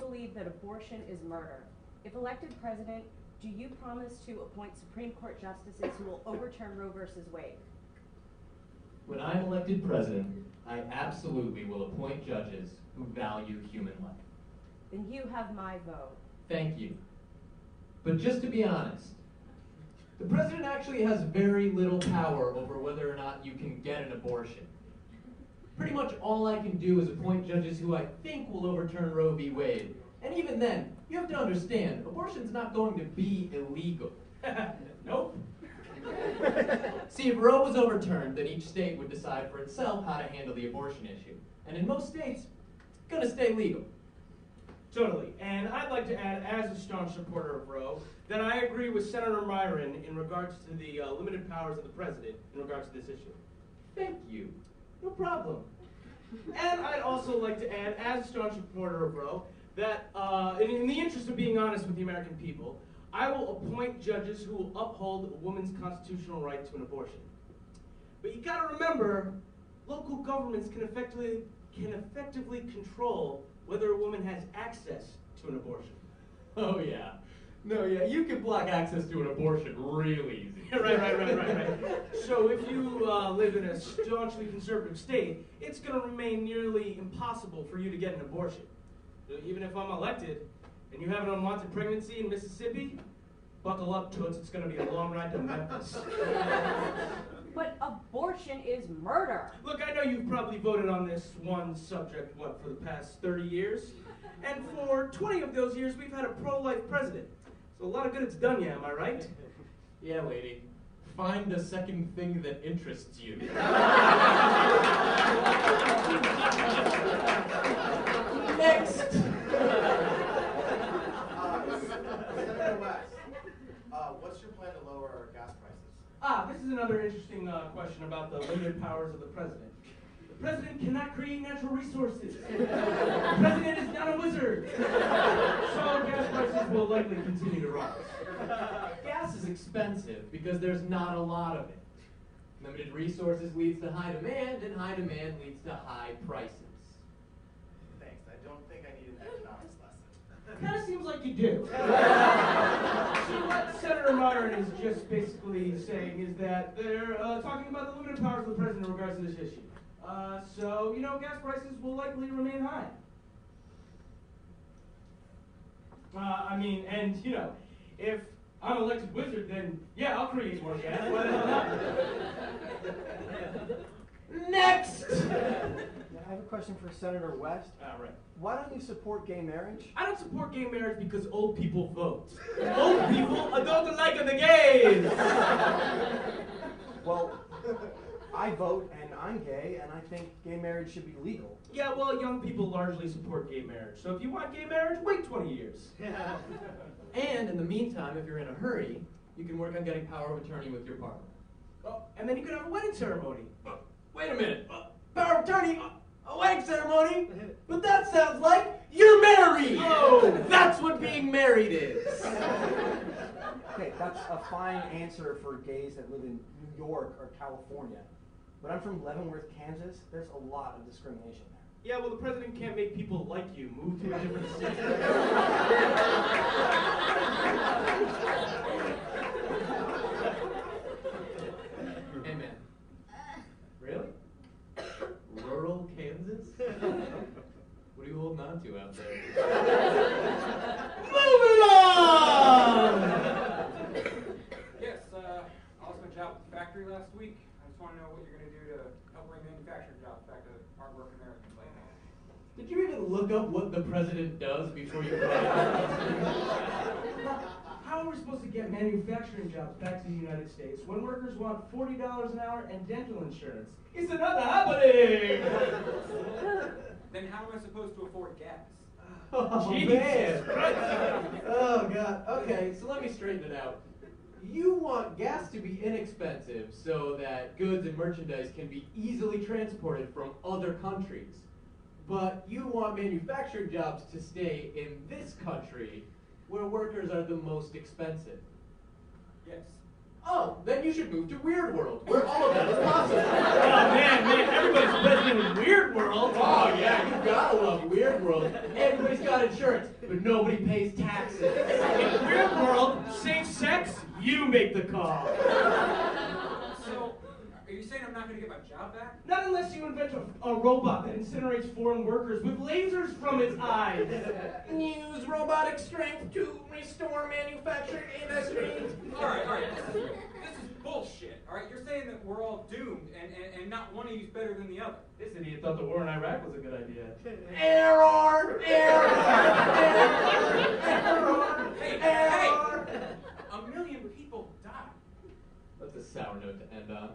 believe that abortion is murder. If elected president, do you promise to appoint Supreme Court justices who will overturn Roe versus Wade? When I'm elected president, I absolutely will appoint judges who value human life. Then you have my vote. Thank you. But just to be honest, the president actually has very little power over whether or not you can get an abortion. Pretty much all I can do is appoint judges who I think will overturn Roe v. Wade. And even then, you have to understand, abortion's not going to be illegal. Nope. See, if Roe was overturned, then each state would decide for itself how to handle the abortion issue. And in most states, it's going to stay legal. Totally. And I'd like to add, as a staunch supporter of Roe, that I agree with Senator Myron in regards to the limited powers of the president in regards to this issue. Thank you. No problem. And I'd also like to add, as a staunch supporter of Roe, that in the interest of being honest with the American people, I will appoint judges who will uphold a woman's constitutional right to an abortion. But you gotta remember, local governments can effectively control whether a woman has access to an abortion. Oh yeah. No, yeah, you can block access to an abortion real easy. Right. So if you live in a staunchly conservative state, it's gonna remain nearly impossible for you to get an abortion. Even if I'm elected, and you have an unwanted pregnancy in Mississippi, buckle up, Toots, it's gonna be a long ride to Memphis. But abortion is murder. Look, I know you've probably voted on this one subject, for the past 30 years? And for 20 of those years, we've had a pro-life president. So a lot of good it's done you, am I right? Yeah, lady. Find the second thing that interests you. Next! Senator West, what's your plan to lower gas prices? This is another interesting question about the limited powers of the president. The president cannot create natural resources. The president is not a wizard. So gas prices will likely continue to rise. Gas is expensive because there's not a lot of it. Limited resources leads to high demand, and high demand leads to high prices. Thanks, I don't think I need an economics lesson. Kind of seems like you do. So what Senator Myron is just basically saying is that they're talking about the limited powers of the president in regards to this issue. So, gas prices will likely remain high. If I'm elected wizard, then yeah, I'll create more gas. Why the hell not? Next! I have a question for Senator West. Right. Why don't you support gay marriage? I don't support gay marriage because old people vote. Old people don't like the gays! Well, I vote and I'm gay, and I think gay marriage should be legal. Yeah, well, young people largely support gay marriage. So if you want gay marriage, wait 20 years. And in the meantime, if you're in a hurry, you can work on getting power of attorney with your partner. Oh, and then you could have a wedding ceremony. Wait a minute. Power of attorney? A wedding ceremony? But that sounds like you're married! Oh! That's what being married is! Okay, that's a fine answer for gays that live in New York or California. But I'm from Leavenworth, Kansas. There's a lot of discrimination there. Yeah, well, the president can't make people like you move to a different state. Hey, man. Really? Rural Kansas? What are you holding on to out there? Moving on! Yes, I lost my job at the factory last week. I just want to know what you're going to do to help bring manufacturing jobs back to hard-working Americans like me. Did you even look up what the president does before you write it? How are we supposed to get manufacturing jobs back to the United States when workers want $40 an hour and dental insurance? It's not happening! Then how am I supposed to afford gas? Oh, Jesus man. Christ. Oh, God. Okay, so let me straighten it out. You want gas to be inexpensive so that goods and merchandise can be easily transported from other countries. But you want manufacturing jobs to stay in this country where workers are the most expensive. Yes. Oh, then you should move to Weird World, where all of that is possible. Oh man, everybody's president in Weird World. Oh yeah, you gotta love Weird World. Everybody's got insurance, but nobody pays taxes. In Weird World, safe sex, you make the call. So, are you saying I'm not going to get my job back? Not unless you invent a robot that incinerates foreign workers with lasers from its eyes. Use robotic strength to restore manufactured industries. All right, this is bullshit. All right, you're saying that we're all doomed, and not one of you's better than the other. This idiot thought the war in Iraq was a good idea. Error! Hey! A million people died. That's a sour note to end on.